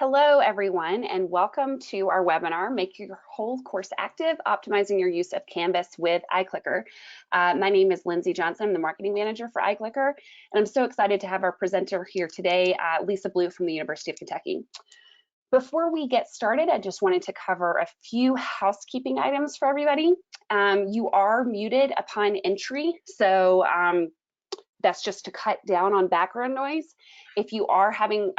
Hello, everyone, and welcome to our webinar, Make Your Whole Course Active, Optimizing Your Use of Canvas with iClicker. My name is Lindsay Johnson. I'm the Marketing Manager for iClicker, and I'm so excited to have our presenter here today, Lisa Blue from the University of Kentucky. Before we get started, I just wanted to cover a few housekeeping items for everybody. You are muted upon entry, so that's just to cut down on background noise. If you are having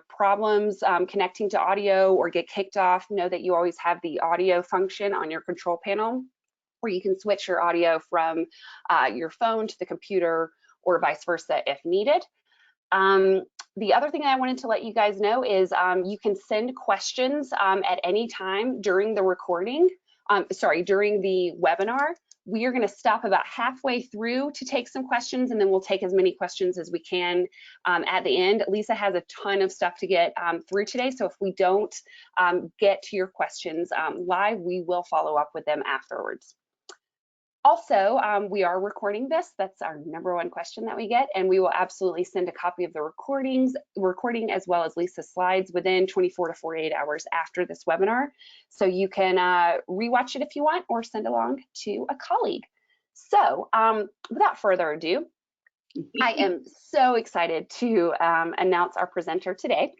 problems connecting to audio or get kicked off, know that you always have the audio function on your control panel, where you can switch your audio from your phone to the computer or vice versa if needed. The other thing I wanted to let you guys know is you can send questions at any time during the recording, during the webinar. We are going to stop about halfway through to take some questions, and then we'll take as many questions as we can at the end. Lisa has a ton of stuff to get through today, so if we don't get to your questions live, we will follow up with them afterwards. Also, we are recording this. That's our #1 question that we get, and we will absolutely send a copy of the recording as well as Lisa's slides within 24 to 48 hours after this webinar. So you can rewatch it if you want or send along to a colleague. So without further ado, I am so excited to announce our presenter today.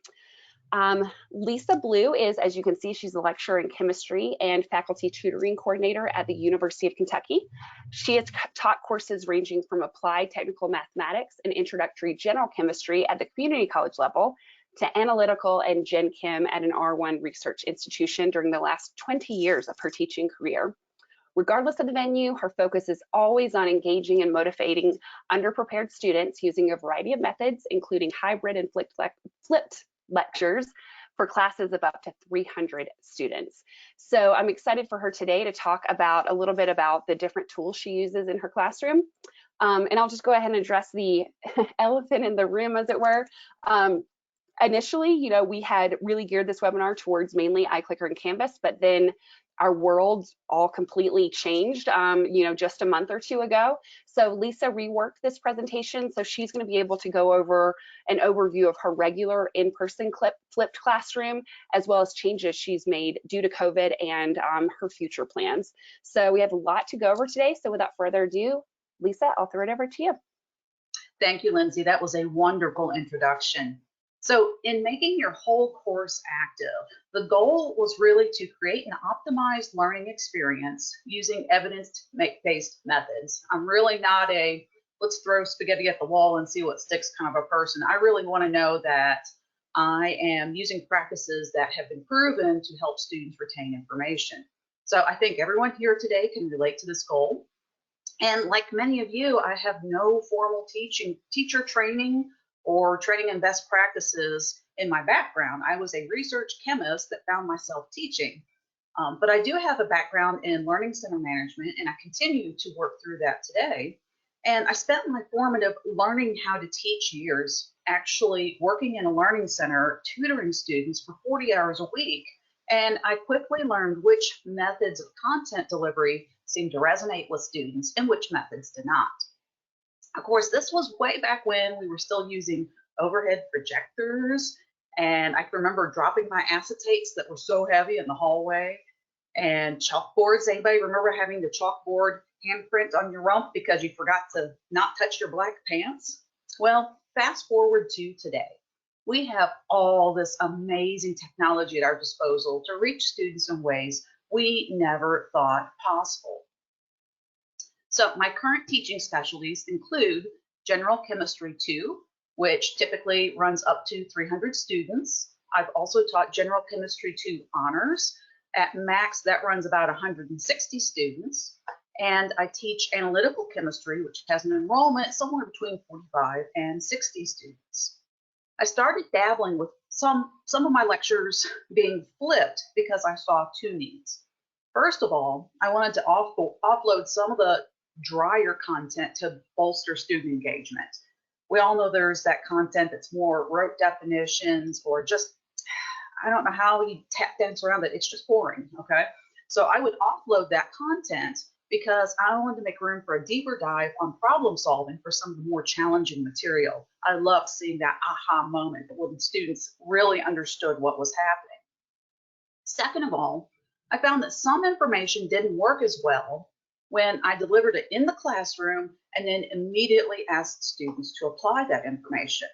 Lisa Blue is, as you can see, she's a lecturer in chemistry and faculty tutoring coordinator at the University of Kentucky. She has taught courses ranging from applied technical mathematics and introductory general chemistry at the community college level to analytical and gen chem at an R1 research institution during the last 20 years of her teaching career. Regardless of the venue, her focus is always on engaging and motivating underprepared students using a variety of methods, including hybrid and flipped lectures for classes of up to 300 students. So I'm excited for her today to talk about a little bit about the different tools she uses in her classroom. And I'll just go ahead and address the elephant in the room, as it were. Initially, we had really geared this webinar towards mainly iClicker and Canvas, but then our world all completely changed, just a month or two ago. So Lisa reworked this presentation, so she's going to be able to go over an overview of her regular in-person flipped classroom, as well as changes she's made due to COVID and her future plans. So we have a lot to go over today. So without further ado, Lisa, I'll throw it over to you. Thank you, Lindsay. That was a wonderful introduction. So in making your whole course active, the goal was really to create an optimized learning experience using evidence-based methods. I'm really not a let's throw spaghetti at the wall and see what sticks kind of a person. I really want to know that I am using practices that have been proven to help students retain information. So I think everyone here today can relate to this goal. And like many of you, I have no formal teacher training or training in best practices in my background. I was a research chemist that found myself teaching. But I do have a background in learning center management, and I continue to work through that today. And I spent my formative learning how to teach years actually working in a learning center, tutoring students for 40 hours a week. And I quickly learned which methods of content delivery seemed to resonate with students and which methods did not. Of course, this was way back when we were still using overhead projectors, and I can remember dropping my acetates that were so heavy in the hallway, and chalkboards. Anybody remember having the chalkboard handprint on your rump because you forgot to not touch your black pants? Well, fast forward to today. We have all this amazing technology at our disposal to reach students in ways we never thought possible. So my current teaching specialties include General Chemistry 2, which typically runs up to 300 students. I've also taught General Chemistry 2 Honors. At max, that runs about 160 students. And I teach Analytical Chemistry, which has an enrollment somewhere between 45 and 60 students. I started dabbling with some of my lectures being flipped because I saw two needs. First of all, I wanted to offload some of the drier content to bolster student engagement. We all know there's that content that's more rote definitions or just, I don't know how you tap dance around it, it's just boring, okay? So I would offload that content because I wanted to make room for a deeper dive on problem solving for some of the more challenging material. I loved seeing that aha moment when students really understood what was happening. Second of all, I found that some information didn't work as well when I delivered it in the classroom and then immediately asked students to apply that information.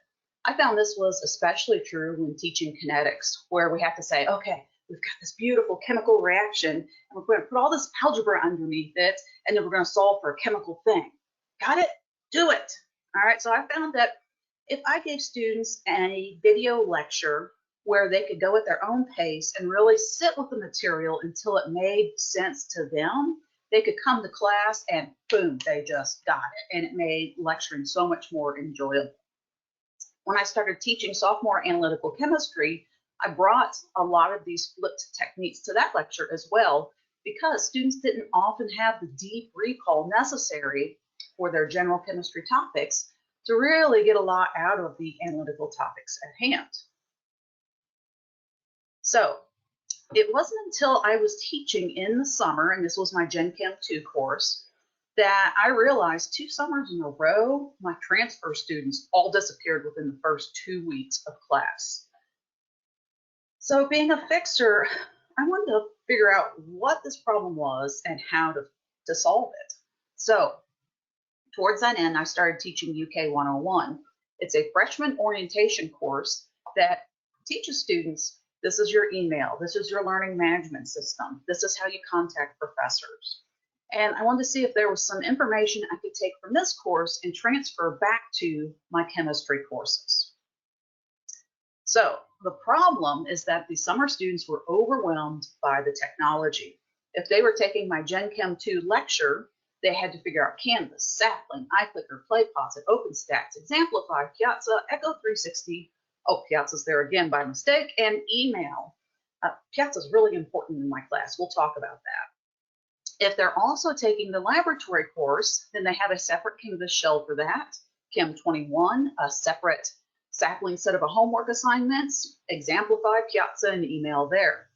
I found this was especially true when teaching kinetics, where we have to say, okay, we've got this beautiful chemical reaction, and we're going to put all this algebra underneath it, and then we're going to solve for a chemical thing. Got it? Do it. All right, so I found that if I gave students a video lecture where they could go at their own pace and really sit with the material until it made sense to them, they could come to class and boom, they just got it. And it made lecturing so much more enjoyable. When I started teaching sophomore analytical chemistry, I brought a lot of these flipped techniques to that lecture as well, because students didn't often have the deep recall necessary for their general chemistry topics to really get a lot out of the analytical topics at hand. So it wasn't until I was teaching in the summer, and this was my Gen Chem 2 course, that I realized 2 summers in a row, my transfer students all disappeared within the first 2 weeks of class. So being a fixer, I wanted to figure out what this problem was and how to solve it. So towards that end, I started teaching UK 101. It's a freshman orientation course that teaches students, this is your email, this is your learning management system, this is how you contact professors. And I wanted to see if there was some information I could take from this course and transfer back to my chemistry courses. So the problem is that the summer students were overwhelmed by the technology. If they were taking my Gen Chem 2 lecture, they had to figure out Canvas, Sapling, iClicker, PlayPosit, OpenStax, Exemplify, Piazza, Echo 360. Oh, Piazza's there again by mistake, and email. Piazza's really important in my class. We'll talk about that. If they're also taking the laboratory course, then they have a separate Canvas shell for that. Chem 21, a separate Sapling set of homework assignments, Exemplify, Piazza, and email there.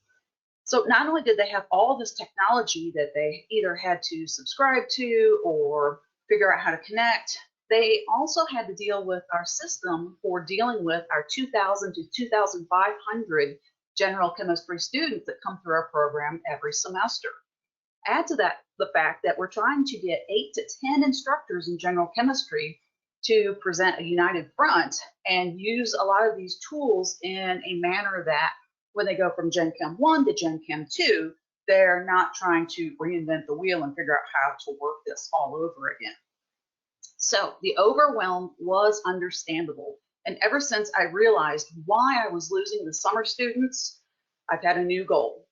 So not only did they have all this technology that they either had to subscribe to or figure out how to connect, they also had to deal with our system for dealing with our 2,000 to 2,500 general chemistry students that come through our program every semester. Add to that the fact that we're trying to get 8 to 10 instructors in general chemistry to present a united front and use a lot of these tools in a manner that when they go from Gen Chem 1 to Gen Chem 2, they're not trying to reinvent the wheel and figure out how to work this all over again. So the overwhelm was understandable. And ever since I realized why I was losing the summer students, I've had a new goal.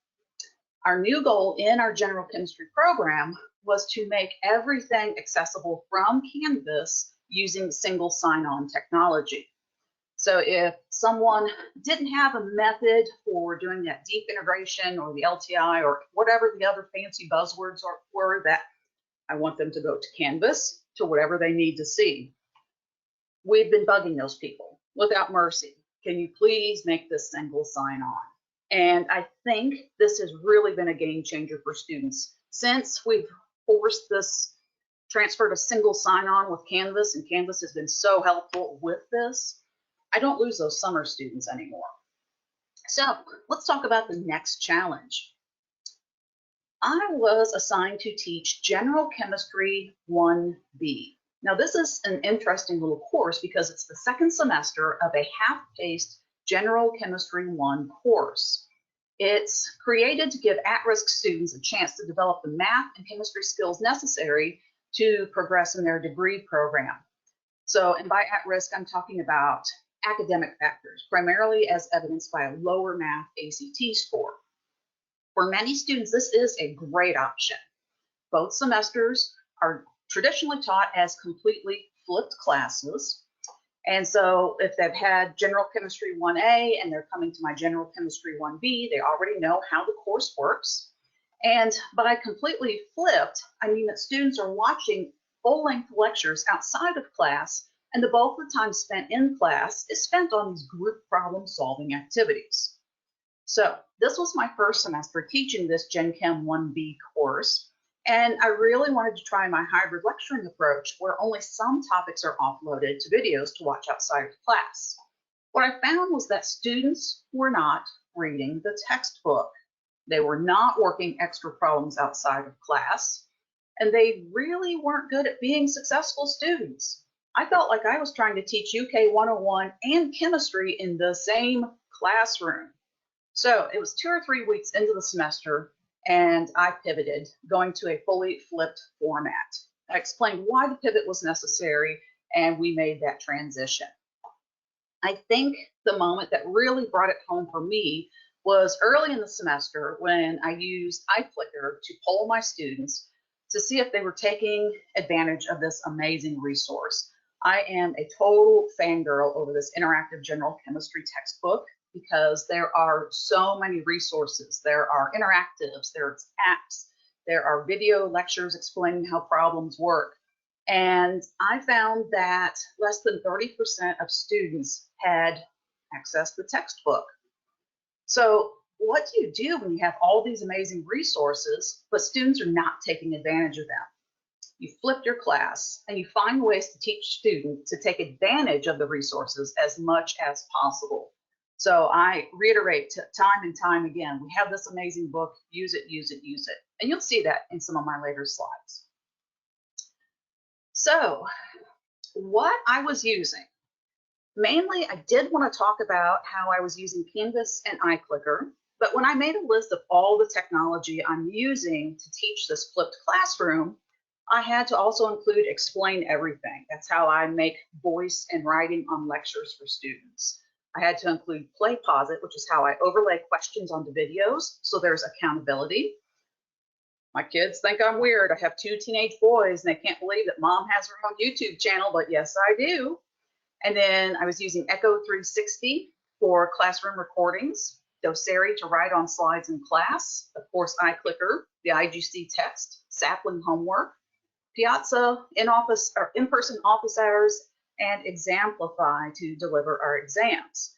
Our new goal in our general chemistry program was to make everything accessible from Canvas using single sign-on technology. So if someone didn't have a method for doing that deep integration or the LTI or whatever the other fancy buzzwords were, that I want them to go to Canvas to whatever they need to see. We've been bugging those people without mercy. Can you please make this single sign-on? And I think this has really been a game changer for students. Since we've forced this transfer to single sign-on with Canvas, and Canvas has been so helpful with this, I don't lose those summer students anymore. So let's talk about the next challenge. I was assigned to teach General Chemistry 1B. Now this is an interesting little course because it's the second semester of a half-paced General Chemistry 1 course. It's created to give at-risk students a chance to develop the math and chemistry skills necessary to progress in their degree program. So, and by at-risk, I'm talking about academic factors, primarily as evidenced by a lower math ACT score. For many students, this is a great option. Both semesters are traditionally taught as completely flipped classes. And so if they've had General Chemistry 1A and they're coming to my General Chemistry 1B, they already know how the course works. And by completely flipped, I mean that students are watching full-length lectures outside of class, and the bulk of the time spent in class is spent on these group problem-solving activities. So this was my first semester teaching this Gen Chem 1B course, And I really wanted to try my hybrid lecturing approach where only some topics are offloaded to videos to watch outside of class. What I found was that students were not reading the textbook. They were not working extra problems outside of class, and they really weren't good at being successful students. I felt like I was trying to teach UK 101 and chemistry in the same classroom. So it was 2 or 3 weeks into the semester, and I pivoted, going to a fully flipped format. I explained why the pivot was necessary, and we made that transition. I think the moment that really brought it home for me was early in the semester when I used iClicker to poll my students to see if they were taking advantage of this amazing resource. I am a total fangirl over this interactive general chemistry textbook because there are so many resources. There are interactives, there's apps, there are video lectures explaining how problems work. And I found that less than 30% of students had accessed the textbook. So what do you do when you have all these amazing resources, but students are not taking advantage of them? You flip your class and you find ways to teach students to take advantage of the resources as much as possible. So I reiterate time and time again, we have this amazing book, use it, use it, use it. And you'll see that in some of my later slides. So what I was using, mainly I did want to talk about how I was using Canvas and iClicker, but when I made a list of all the technology I'm using to teach this flipped classroom, I had to also include explain everything. That's how I make voice and writing on lectures for students. I had to include play pause it, which is how I overlay questions onto videos, so there's accountability. My kids think I'm weird. I have 2 teenage boys and they can't believe that mom has her own YouTube channel, but yes, I do. And then I was using Echo 360 for classroom recordings, Doceri to write on slides in class, of course, iClicker, the IGC text, Sapling homework, Piazza in-office or in-person office hours, and Examplify to deliver our exams.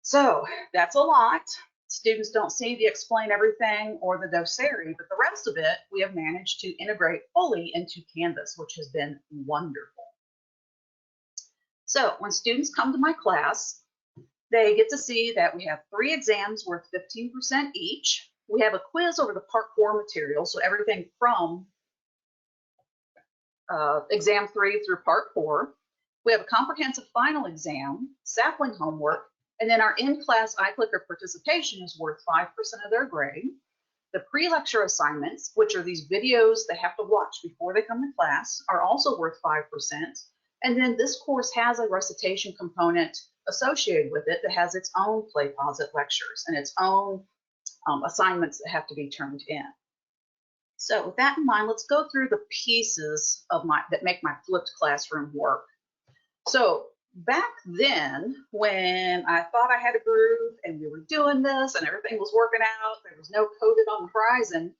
So that's a lot. Students don't see the explain everything or the Doceri, but the rest of it we have managed to integrate fully into Canvas, which has been wonderful. So when students come to my class, they get to see that we have 3 exams worth 15% each. We have a quiz over the Part 4 material, so everything from exam 3 through Part 4. We have a comprehensive final exam, Sapling homework, and then our in-class iClicker participation is worth 5% of their grade. The pre-lecture assignments, which are these videos they have to watch before they come to class, are also worth 5%. And then this course has a recitation component associated with it that has its own play pause it lectures and its own assignments that have to be turned in. So with that in mind, let's go through the pieces of that make my flipped classroom work. So back then, when I thought I had a groove and we were doing this and everything was working out, there was no COVID on the horizon,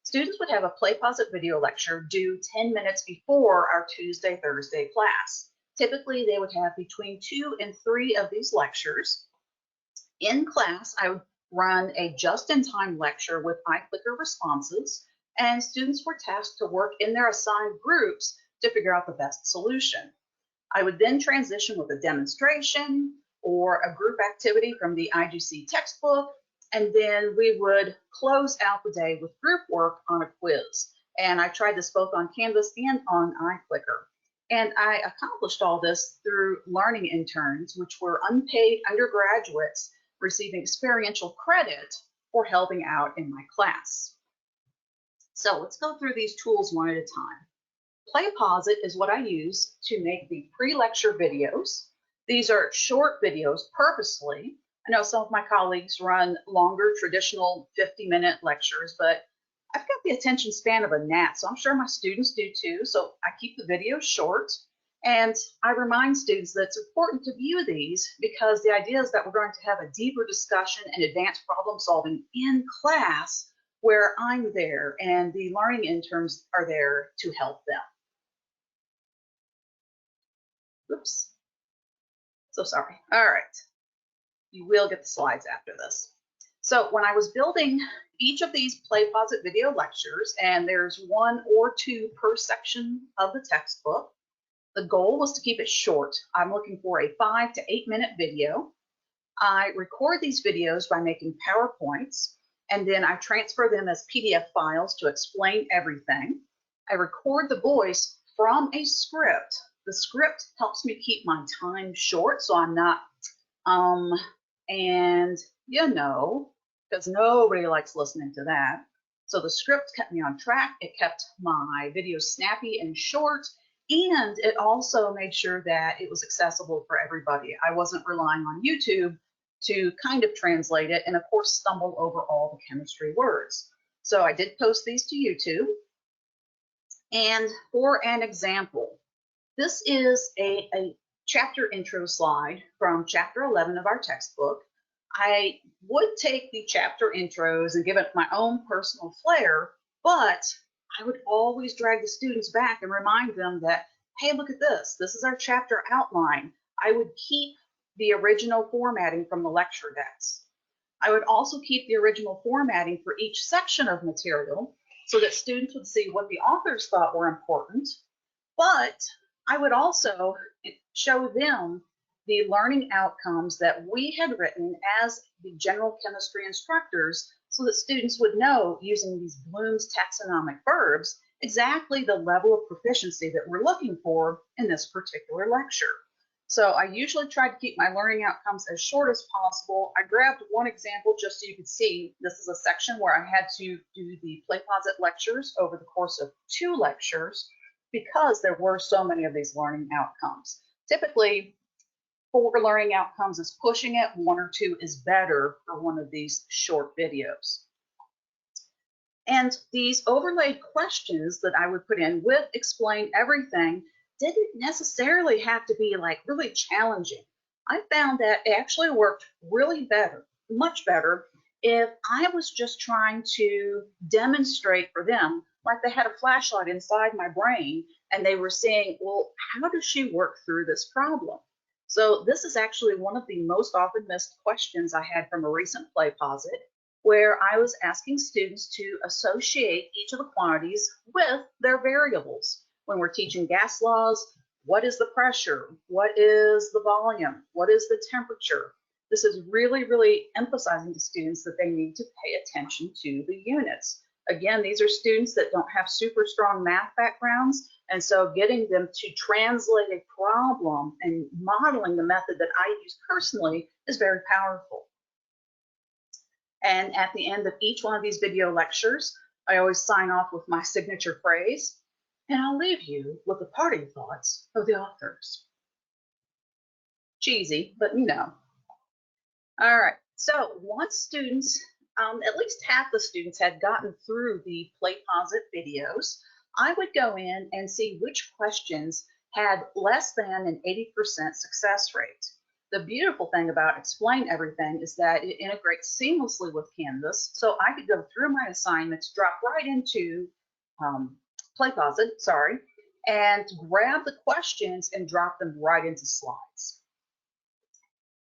students would have a play pause it video lecture due 10 minutes before our Tuesday, Thursday class. Typically, they would have between 2 and 3 of these lectures. In class, I would run a just-in-time lecture with iClicker responses, and students were tasked to work in their assigned groups to figure out the best solution. I would then transition with a demonstration or a group activity from the IGC textbook, and then we would close out the day with group work on a quiz. And I tried this both on Canvas and on iClicker. And I accomplished all this through learning interns, which were unpaid undergraduates receiving experiential credit for helping out in my class. So let's go through these tools one at a time. Play pause it is what I use to make the pre-lecture videos. These are short videos purposely. I know some of my colleagues run longer traditional 50-minute lectures, but I've got the attention span of a gnat, so I'm sure my students do too. So I keep the videos short, and I remind students that it's important to view these because the idea is that we're going to have a deeper discussion and advanced problem solving in class where I'm there and the learning interns are there to help them. Oops. So sorry. All right. You will get the slides after this. So when I was building each of these PlayPosit video lectures, and there's 1 or 2 per section of the textbook, the goal was to keep it short. I'm looking for a 5 to 8 minute video. I record these videos by making PowerPoints, and then I transfer them as PDF files to explain everything. I record the voice from a script. The script helps me keep my time short, so I'm not, and because nobody likes listening to that. So the script kept me on track. It kept my videos snappy and short, and it also made sure that it was accessible for everybody. I wasn't relying on YouTube to kind of translate it and, of course, stumble over all the chemistry words. So I did post these to YouTube. And for an example, this is a chapter intro slide from chapter 11 of our textbook. I would take the chapter intros and give it my own personal flair, but I would always drag the students back and remind them that, hey, look at this. This is our chapter outline. I would keep the original formatting from the lecture decks. I would also keep the original formatting for each section of material so that students would see what the authors thought were important, but I would also show them the learning outcomes that we had written as the general chemistry instructors so that students would know, using these Bloom's taxonomic verbs, exactly the level of proficiency that we're looking for in this particular lecture. So I usually try to keep my learning outcomes as short as possible. I grabbed one example just so you could see. This is a section where I had to do the PlayPosit lectures over the course of 2 lectures because there were so many of these learning outcomes. Typically, 4 learning outcomes is pushing it, 1 or 2 is better for one of these short videos. And these overlaid questions that I would put in with explain everything didn't necessarily have to be like really challenging. I found that it actually worked really better, much better, if I was just trying to demonstrate for them, like they had a flashlight inside my brain and they were saying, well, how does she work through this problem? So this is actually one of the most often missed questions I had from a recent PlayPosit, where I was asking students to associate each of the quantities with their variables. When we're teaching gas laws, what is the pressure? What is the volume? What is the temperature? This is really, really emphasizing to students that they need to pay attention to the units. Again, these are students that don't have super strong math backgrounds, and so getting them to translate a problem and modeling the method that I use personally is very powerful. And at the end of each one of these video lectures, I always sign off with my signature phrase, and I'll leave you with the parting thoughts of the authors. Cheesy, but you know. All right, so once students, at least half the students had gotten through the PlayPosit videos, I would go in and see which questions had less than an 80% success rate. The beautiful thing about Explain Everything is that it integrates seamlessly with Canvas, so I could go through my assignments, drop right into PlayPosit, and grab the questions and drop them right into slides.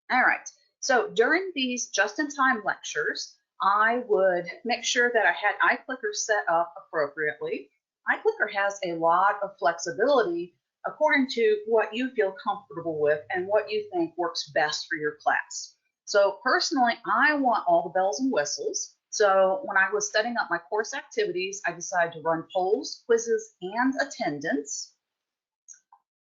All right, so during these just-in-time lectures, I would make sure that I had iClicker set up appropriately. iClicker has a lot of flexibility according to what you feel comfortable with and what you think works best for your class. So personally, I want all the bells and whistles. So when I was setting up my course activities, I decided to run polls, quizzes, and attendance.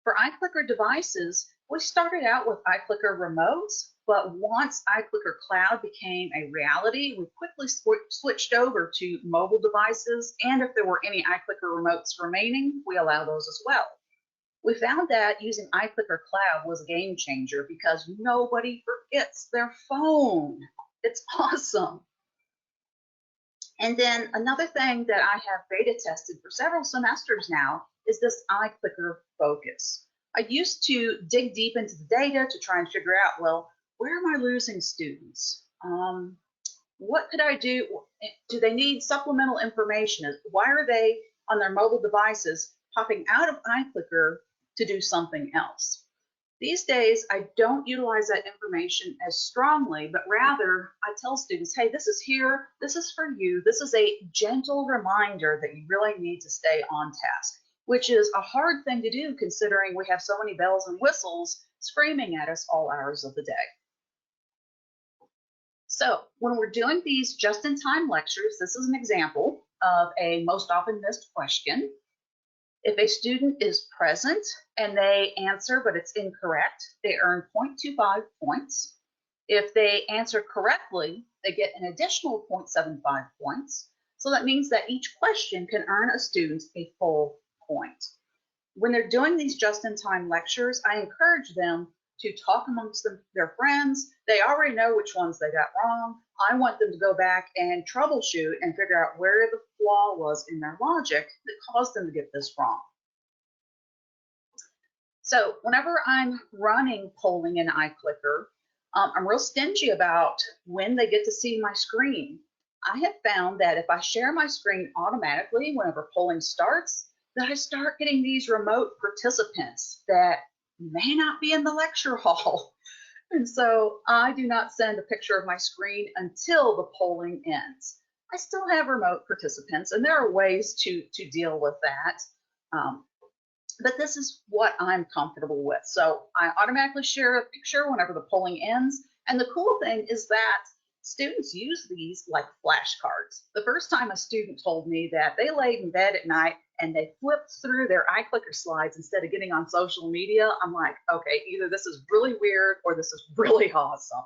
For iClicker devices, we started out with iClicker remotes, but once iClicker Cloud became a reality, we quickly switched over to mobile devices, and if there were any iClicker remotes remaining, we allow those as well. We found that using iClicker Cloud was a game changer because nobody forgets their phone. It's awesome. And then another thing that I have beta tested for several semesters now is this iClicker Focus. I used to dig deep into the data to try and figure out, well, where am I losing students? What could I do? Do they need supplemental information? Why are they on their mobile devices popping out of iClicker to do something else? These days, I don't utilize that information as strongly, but rather I tell students, hey, this is here, this is for you, this is a gentle reminder that you really need to stay on task, which is a hard thing to do considering we have so many bells and whistles screaming at us all hours of the day. So when we're doing these just-in-time lectures, this is an example of a most often missed question. If a student is present and they answer but it's incorrect, they earn 0.25 points. If they answer correctly, they get an additional 0.75 points. So that means that each question can earn a student a full point. When they're doing these just-in-time lectures, I encourage them to talk amongst their friends. They already know which ones they got wrong. I want them to go back and troubleshoot and figure out where the flaw was in their logic that caused them to get this wrong. So whenever I'm running polling in iClicker, I'm real stingy about when they get to see my screen. I have found that if I share my screen automatically whenever polling starts, that I start getting these remote participants that may not be in the lecture hall. And so I do not send a picture of my screen until the polling ends. I still have remote participants, and there are ways to deal with that. But this is what I'm comfortable with. So I automatically share a picture whenever the polling ends. And the cool thing is that students use these like flashcards. The first time a student told me that they laid in bed at night and they flipped through their iClicker slides instead of getting on social media, I'm like, okay, either this is really weird or this is really awesome.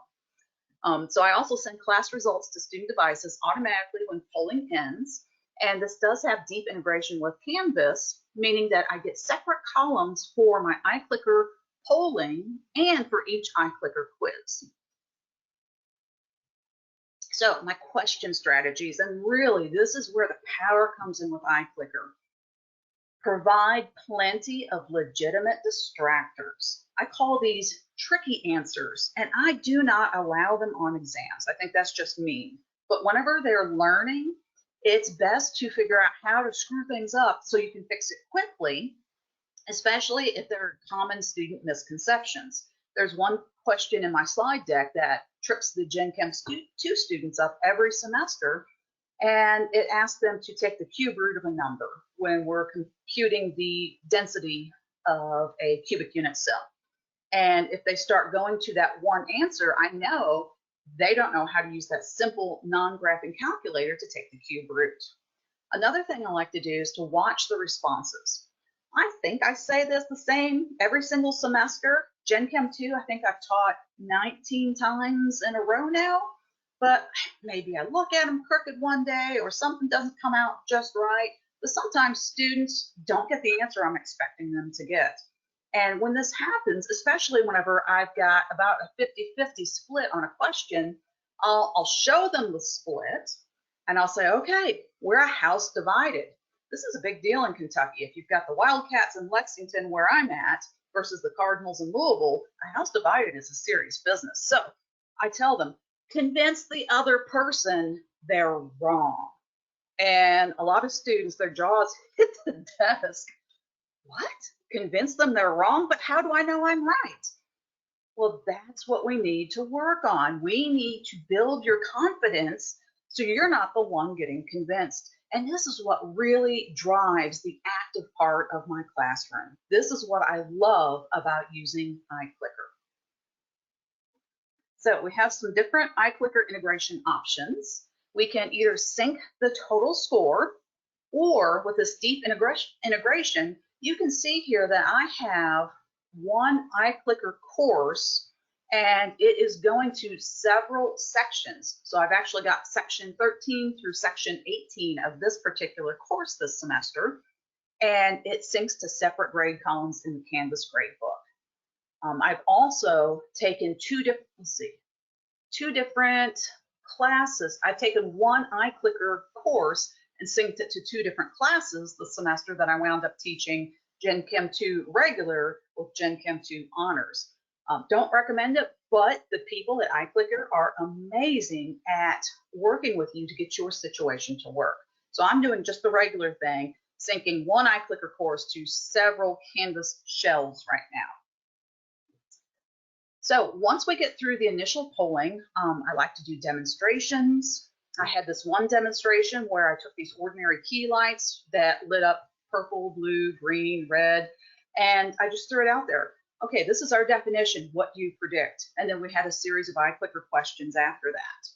So I also send class results to student devices automatically when polling ends. And this does have deep integration with Canvas, meaning that I get separate columns for my iClicker polling and for each iClicker quiz. So my question strategies, and really this is where the power comes in with iClicker. Provide plenty of legitimate distractors. I call these tricky answers, and I do not allow them on exams. I think that's just mean. But whenever they're learning, it's best to figure out how to screw things up so you can fix it quickly, especially if there are common student misconceptions. There's one question in my slide deck that trips the Gen Chem 2 students up every semester, and it asks them to take the cube root of a number when we're computing the density of a cubic unit cell. And if they start going to that one answer, I know they don't know how to use that simple non-graphing calculator to take the cube root. Another thing I like to do is to watch the responses. I think I say this the same every single semester. Gen Chem 2, I think I've taught 19 times in a row now, but maybe I look at them crooked one day or something doesn't come out just right. But sometimes students don't get the answer I'm expecting them to get. And when this happens, especially whenever I've got about a 50-50 split on a question, I'll show them the split and I'll say, okay, we're a house divided. This is a big deal in Kentucky. If you've got the Wildcats in Lexington where I'm at versus the Cardinals in Louisville, a house divided is a serious business. So I tell them, convince the other person they're wrong. And a lot of students, their jaws hit the desk. What? Convince them they're wrong? But how do I know I'm right? Well, that's what we need to work on. We need to build your confidence so you're not the one getting convinced. And this is what really drives the active part of my classroom. This is what I love about using iClicker. So we have some different iClicker integration options. We can either sync the total score, or with this deep integration, you can see here that I have one iClicker course and it is going to several sections. So I've actually got section 13 through section 18 of this particular course this semester, and it syncs to separate grade columns in the Canvas gradebook. I've also taken two different classes. I've taken one iClicker course and synced it to two different classes the semester that I wound up teaching Gen Chem 2 regular with Gen Chem 2 honors. Don't recommend it, but the people at iClicker are amazing at working with you to get your situation to work. So I'm doing just the regular thing, syncing one iClicker course to several Canvas shells right now. So once we get through the initial polling, I like to do demonstrations. I had this one demonstration where I took these ordinary key lights that lit up purple, blue, green, red, and I just threw it out there. Okay, this is our definition. What do you predict? And then we had a series of iClicker questions after that.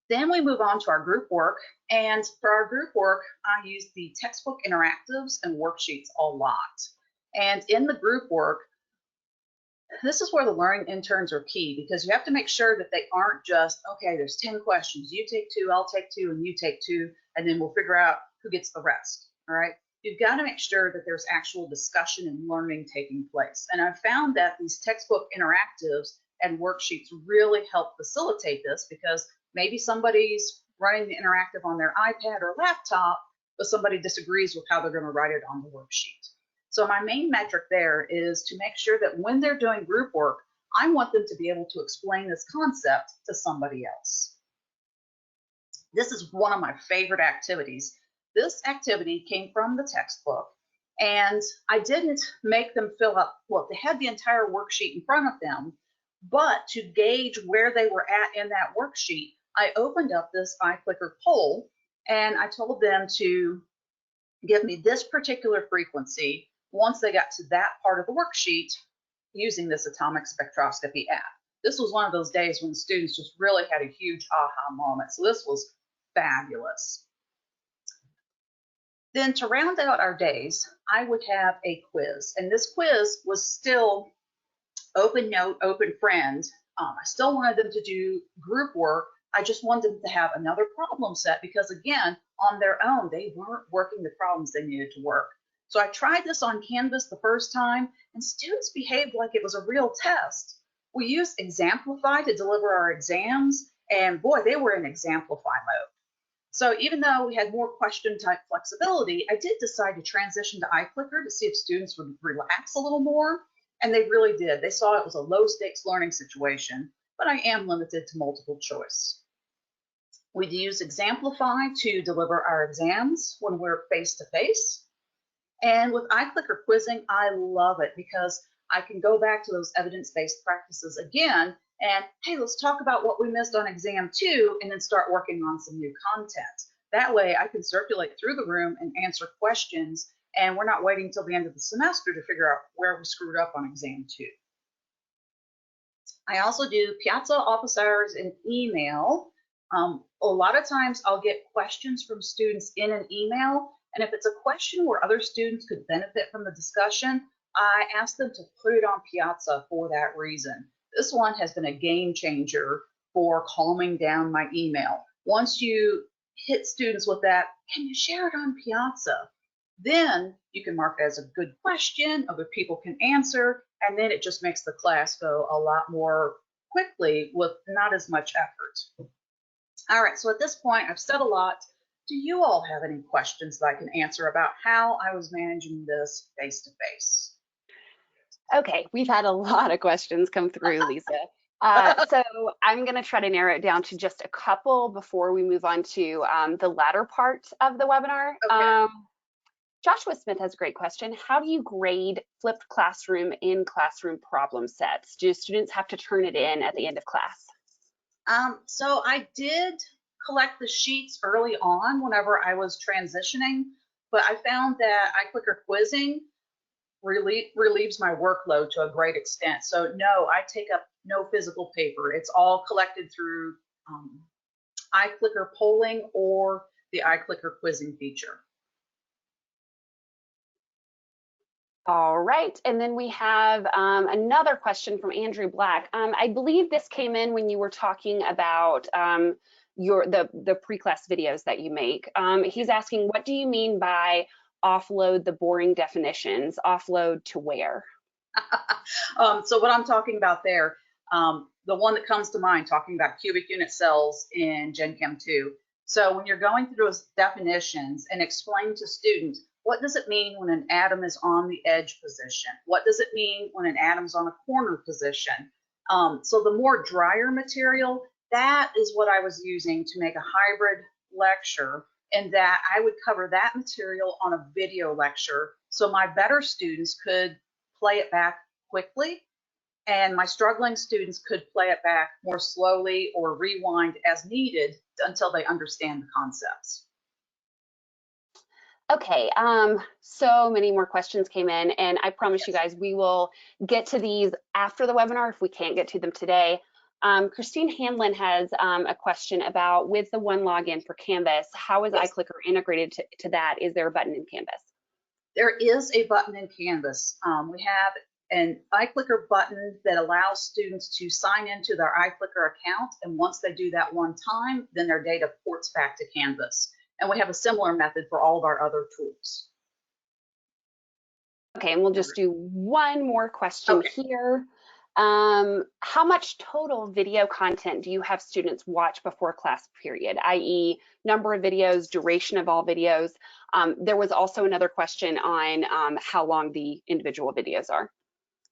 Then we move on to our group work. And for our group work, I use the textbook interactives and worksheets a lot. And in the group work, this is where the learning interns are key, because you have to make sure that they aren't just, okay, there's 10 questions. You take 2, I'll take 2, and you take 2, and then we'll figure out who gets the rest. All right. You've got to make sure that there's actual discussion and learning taking place. And I've found that these textbook interactives and worksheets really help facilitate this, because maybe somebody's running the interactive on their iPad or laptop, but somebody disagrees with how they're going to write it on the worksheet. So my main metric there is to make sure that when they're doing group work, I want them to be able to explain this concept to somebody else. This is one of my favorite activities. This activity came from the textbook, and I didn't make them fill up, well, they had the entire worksheet in front of them, but to gauge where they were at in that worksheet, I opened up this iClicker poll, and I told them to give me this particular frequency once they got to that part of the worksheet using this atomic spectroscopy app. This was one of those days when students just really had a huge aha moment. So this was fabulous. Then to round out our days, I would have a quiz. And this quiz was still open note, open friend. I still wanted them to do group work. I just wanted them to have another problem set, because again, on their own, they weren't working the problems they needed to work. So I tried this on Canvas the first time, and students behaved like it was a real test. We used Exemplify to deliver our exams, and boy, they were in Exemplify mode. So even though we had more question type flexibility, I did decide to transition to iClicker to see if students would relax a little more, and they really did. They saw it was a low stakes learning situation, but I am limited to multiple choice. We use Exemplify to deliver our exams when we're face to face. And with iClicker quizzing, I love it because I can go back to those evidence-based practices again and, hey, let's talk about what we missed on exam 2 and then start working on some new content. That way I can circulate through the room and answer questions, and we're not waiting till the end of the semester to figure out where we screwed up on exam 2. I also do Piazza office hours and email. A lot of times I'll get questions from students in an email, and if it's a question where other students could benefit from the discussion, I ask them to put it on Piazza for that reason. This one has been a game changer for calming down my email. Once you hit students with that, can you share it on Piazza? Then you can mark it as a good question, other people can answer, and then it just makes the class go a lot more quickly with not as much effort. All right, so at this point, I've said a lot. Do you all have any questions that I can answer about how I was managing this face-to-face? Okay, we've had a lot of questions come through, Lisa. So I'm going to try to narrow it down to just a couple before we move on to the latter part of the webinar. Okay. Joshua Smith has a great question. How do you grade flipped classroom in classroom problem sets? Do students have to turn it in at the end of class? So I did collect the sheets early on whenever I was transitioning, but I found that iClicker quizzing relieves my workload to a great extent. So no, I take up no physical paper. It's all collected through iClicker polling or the iClicker quizzing feature. All right, and then we have another question from Andrew Black. I believe this came in when you were talking about the pre-class videos that you make. He's asking, what do you mean by offload the boring definitions? Offload to where? So what I'm talking about there, the one that comes to mind, talking about cubic unit cells in Gen Chem 2. So when you're going through those definitions and explain to students, what does it mean when an atom is on the edge position? What does it mean when an atom is on a corner position? So the more drier material, that is what I was using to make a hybrid lecture, and that I would cover that material on a video lecture so my better students could play it back quickly and my struggling students could play it back more slowly or rewind as needed until they understand the concepts. Okay, so many more questions came in, and I promise you guys we will get to these after the webinar if we can't get to them today. Christine Hanlon has a question about, with the one login for Canvas, how is iClicker integrated to that? Is there a button in Canvas? There is a button in Canvas. We have an iClicker button that allows students to sign into their iClicker account, and once they do that one time, then their data ports back to Canvas. And we have a similar method for all of our other tools. Okay, and we'll just do one more question here. How much total video content do you have students watch before class period, i.e. number of videos, duration of all videos? There was also another question on how long the individual videos are.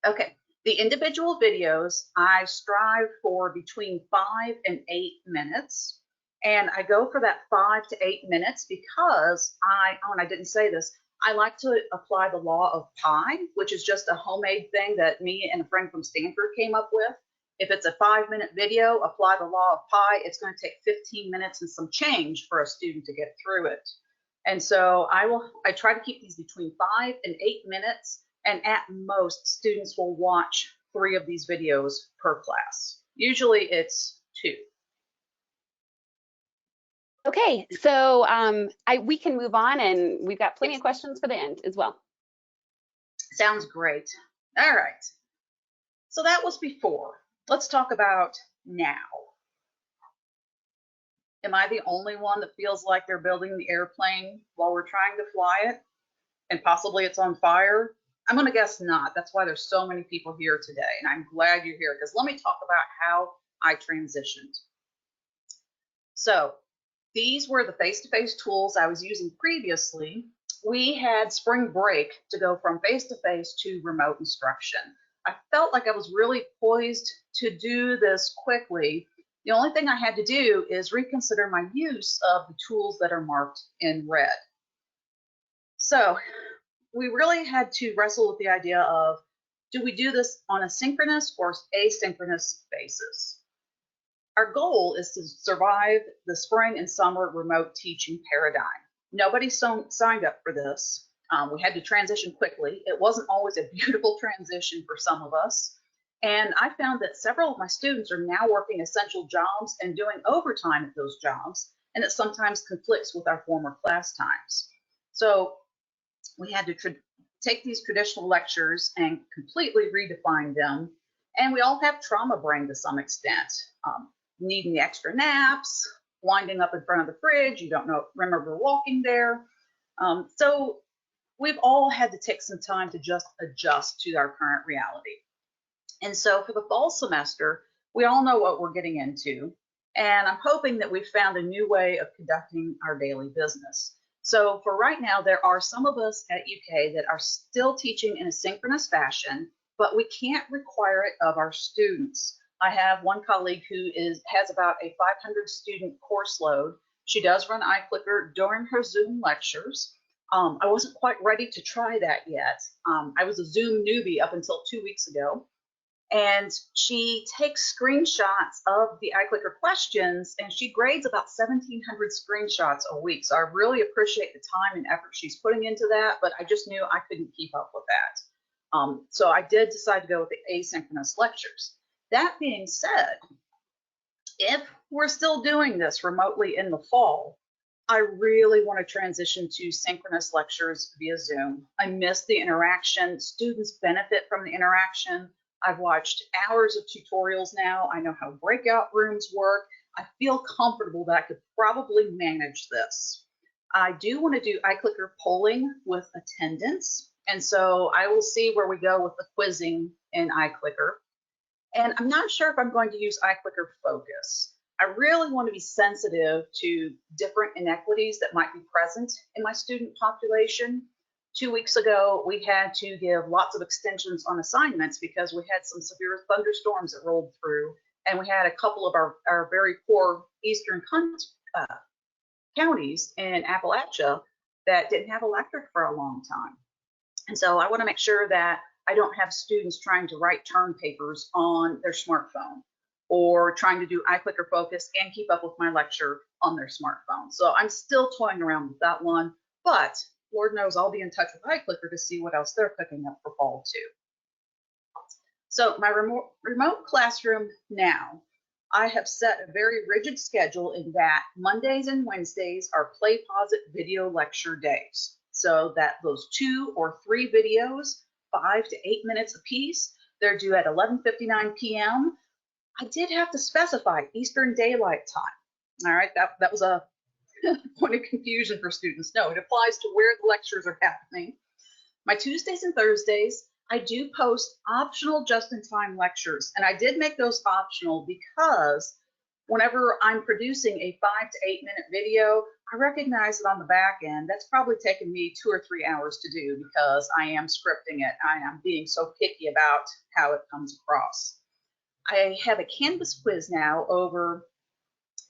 Okay, the individual videos, I strive for between 5 and 8 minutes. And I go for that 5 to 8 minutes because I didn't say this, I like to apply the law of pi, which is just a homemade thing that me and a friend from Stanford came up with. If it's a 5-minute video, apply the law of pi, it's going to take 15 minutes and some change for a student to get through it. And so I try to keep these between 5 and 8 minutes, and at most students will watch 3 of these videos per class. Usually it's 2. Okay, so we can move on, and we've got plenty of questions for the end as well. Sounds great. All right. So that was before. Let's talk about now. Am I the only one that feels like they're building the airplane while we're trying to fly it and possibly it's on fire? I'm going to guess not. That's why there's so many people here today, and I'm glad you're here because let me talk about how I transitioned. So these were the face-to-face tools I was using previously. We had spring break to go from face-to-face to remote instruction. I felt like I was really poised to do this quickly. The only thing I had to do is reconsider my use of the tools that are marked in red. So we really had to wrestle with the idea of, do we do this on a synchronous or asynchronous basis? Our goal is to survive the spring and summer remote teaching paradigm. Nobody signed up for this. We had to transition quickly. It wasn't always a beautiful transition for some of us. And I found that several of my students are now working essential jobs and doing overtime at those jobs, and it sometimes conflicts with our former class times. So we had to take these traditional lectures and completely redefine them. And we all have trauma brain to some extent. Needing the extra naps, winding up in front of the fridge, you don't remember walking there. So we've all had to take some time to just adjust to our current reality. And so for the fall semester, we all know what we're getting into. And I'm hoping that we've found a new way of conducting our daily business. So for right now, there are some of us at UK that are still teaching in a synchronous fashion, but we can't require it of our students. I have one colleague who has about a 500 student course load. She does run iClicker during her Zoom lectures. I wasn't quite ready to try that yet. I was a Zoom newbie up until 2 weeks ago. And she takes screenshots of the iClicker questions, and she grades about 1,700 screenshots a week. So I really appreciate the time and effort she's putting into that, but I just knew I couldn't keep up with that. So I did decide to go with the asynchronous lectures. That being said, if we're still doing this remotely in the fall, I really want to transition to synchronous lectures via Zoom. I miss the interaction. Students benefit from the interaction. I've watched hours of tutorials now. I know how breakout rooms work. I feel comfortable that I could probably manage this. I do want to do iClicker polling with attendance. And so I will see where we go with the quizzing in iClicker. And I'm not sure if I'm going to use iClicker Focus. I really want to be sensitive to different inequities that might be present in my student population. 2 weeks ago, we had to give lots of extensions on assignments because we had some severe thunderstorms that rolled through, and we had a couple of our very poor eastern counties in Appalachia that didn't have electric for a long time. And so I want to make sure that I don't have students trying to write term papers on their smartphone or trying to do iClicker Focus and keep up with my lecture on their smartphone. So I'm still toying around with that one, but Lord knows I'll be in touch with iClicker to see what else they're cooking up for fall too. So my remote classroom now, I have set a very rigid schedule in that Mondays and Wednesdays are Play Pause It video lecture days. So that those 2 or 3 videos, 5 to 8 minutes apiece, they're due at 11:59 p.m. I did have to specify Eastern Daylight Time. All right, that was a point of confusion for students. No, it applies to where the lectures are happening. My Tuesdays and Thursdays, I do post optional just-in-time lectures, and I did make those optional because whenever I'm producing a 5 to 8 minute video, I recognize that on the back end, that's probably taken me 2 or 3 hours to do because I am scripting it. I am being so picky about how it comes across. I have a Canvas quiz now over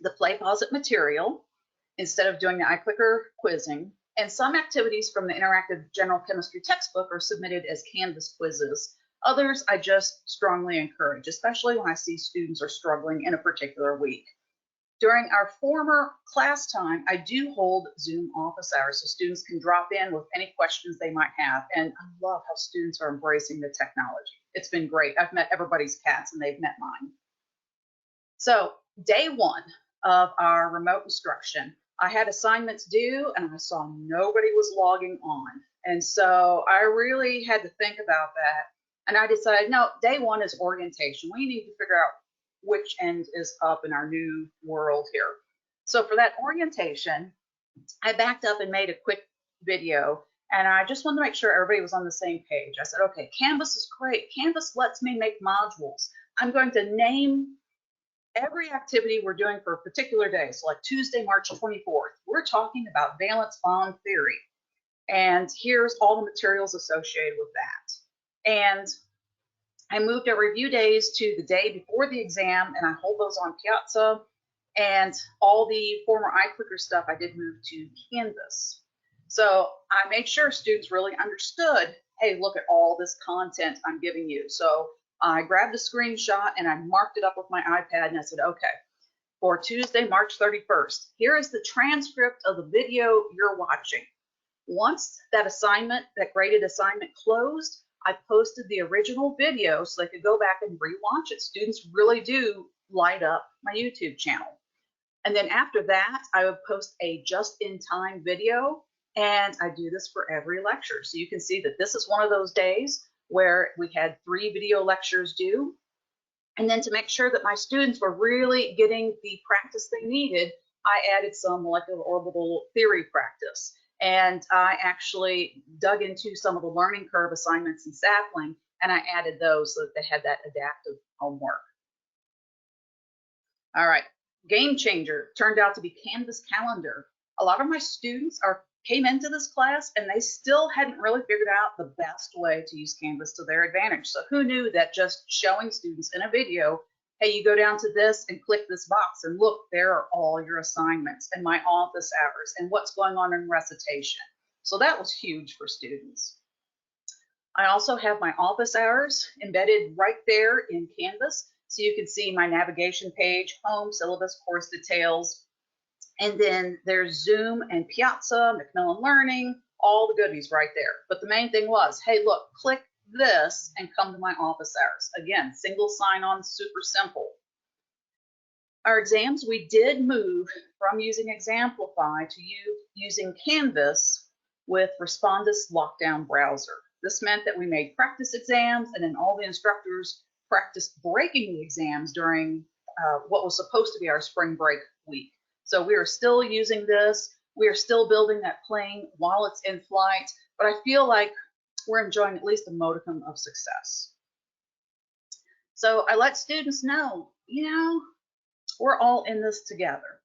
the Play Pause It material instead of doing the iClicker quizzing. And some activities from the Interactive General Chemistry textbook are submitted as Canvas quizzes. Others I just strongly encourage, especially when I see students are struggling in a particular week. During our former class time, I do hold Zoom office hours so students can drop in with any questions they might have. And I love how students are embracing the technology. It's been great. I've met everybody's cats and they've met mine. So day 1 of our remote instruction, I had assignments due and I saw nobody was logging on. And so I really had to think about that. And I decided, no, day 1 is orientation. We need to figure out which end is up in our new world here. So for that orientation, I backed up and made a quick video. And I just wanted to make sure everybody was on the same page. I said, okay, Canvas is great. Canvas lets me make modules. I'm going to name every activity we're doing for a particular day. So like Tuesday, March 24th, we're talking about valence bond theory. And here's all the materials associated with that. And I moved our review days to the day before the exam, and I hold those on Piazza. And all the former iClicker stuff I did move to Canvas. So I made sure students really understood, hey, look at all this content I'm giving you. So I grabbed a screenshot and I marked it up with my iPad and I said, okay, for Tuesday, March 31st, here is the transcript of the video you're watching. Once that assignment, that graded assignment closed, I posted the original video so they could go back and rewatch it. Students really do light up my YouTube channel. And then after that, I would post a just-in-time video, and I do this for every lecture. So you can see that this is one of those days where we had 3 video lectures due. And then to make sure that my students were really getting the practice they needed, I added some molecular orbital theory practice. And I actually dug into some of the learning curve assignments in Sapling, and I added those so that they had that adaptive homework. All right, game changer turned out to be Canvas Calendar. A lot of my students came into this class and they still hadn't really figured out the best way to use Canvas to their advantage. So who knew that just showing students in a video, hey, you go down to this and click this box and look, there are all your assignments and my office hours and what's going on in recitation. So that was huge for students. I also have my office hours embedded right there in Canvas. So you can see my navigation page, home, syllabus, course details. And then there's Zoom and Piazza, Macmillan Learning, all the goodies right there. But the main thing was, hey, look, click this and come to my office hours. Again, single sign-on, super simple. Our exams, we did move from using Examplify to using Canvas with Respondus Lockdown Browser. This meant that we made practice exams, and then all the instructors practiced breaking the exams during what was supposed to be our spring break week. So we are still using this. We are still building that plane while it's in flight, but I feel like we're enjoying at least a modicum of success. So I let students know, we're all in this together.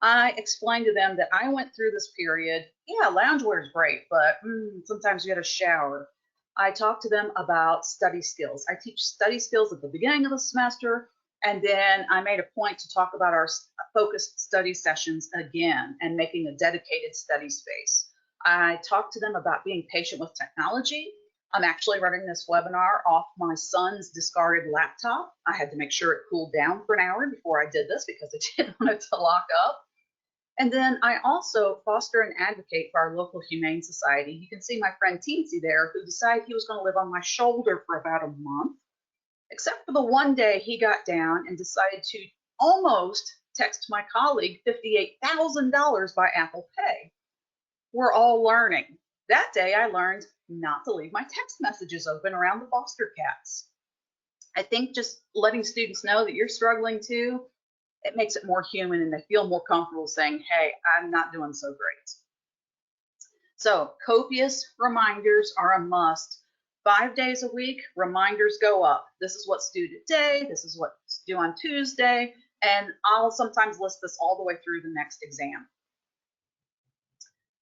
I explained to them that I went through this period. Yeah, loungewear is great, but sometimes you got to shower. I talked to them about study skills. I teach study skills at the beginning of the semester, and then I made a point to talk about our focused study sessions again and making a dedicated study space. I talked to them about being patient with technology. I'm actually running this webinar off my son's discarded laptop. I had to make sure it cooled down for an hour before I did this because I didn't want it to lock up. And then I also foster and advocate for our local humane society. You can see my friend Teensy there, who decided he was going to live on my shoulder for about a month, except for the one day he got down and decided to almost text my colleague $58,000 by Apple Pay. We're all learning. That day I learned not to leave my text messages open around the foster cats. I think just letting students know that you're struggling too, it makes it more human and they feel more comfortable saying, hey, I'm not doing so great. So copious reminders are a must. 5 days a week, reminders go up. This is what's due today, this is what's due on Tuesday, and I'll sometimes list this all the way through the next exam.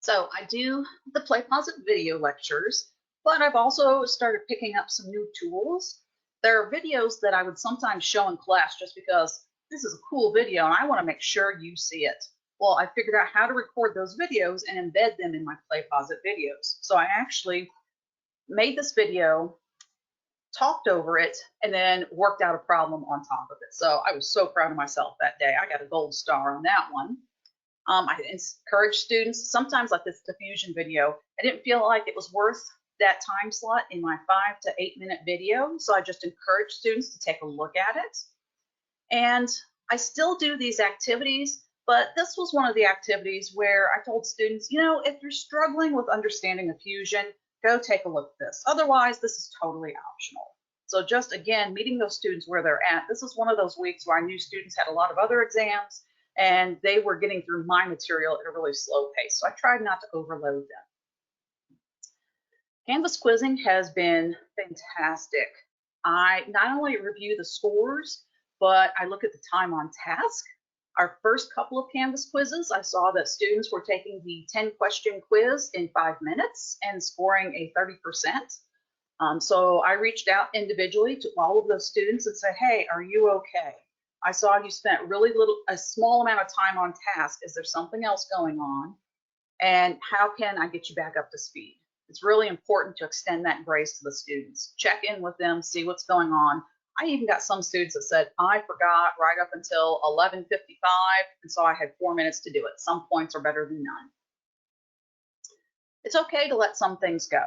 So I do the Play Pause It video lectures, but I've also started picking up some new tools. There are videos that I would sometimes show in class just because this is a cool video and I want to make sure you see it. Well, I figured out how to record those videos and embed them in my Play Pause It videos. So I actually made this video, talked over it, and then worked out a problem on top of it. So I was so proud of myself that day. I got a gold star on that one. I encourage students, sometimes like this diffusion video, I didn't feel like it was worth that time slot in my 5 to 8 minute video. So I just encourage students to take a look at it. And I still do these activities, but this was one of the activities where I told students, you know, if you're struggling with understanding a fusion, go take a look at this. Otherwise, this is totally optional. So just again, meeting those students where they're at. This was one of those weeks where I knew students had a lot of other exams and they were getting through my material at a really slow pace. So I tried not to overload them. Canvas quizzing has been fantastic. I not only review the scores, but I look at the time on task. Our first couple of Canvas quizzes, I saw that students were taking the 10-question quiz in 5 minutes and scoring a 30%. So I reached out individually to all of those students and said, hey, are you okay? I saw you spent a small amount of time on task. Is there something else going on? And how can I get you back up to speed? It's really important to extend that grace to the students. Check in with them, see what's going on. I even got some students that said, I forgot right up until 11:55, and so I had 4 minutes to do it. Some points are better than none. It's okay to let some things go.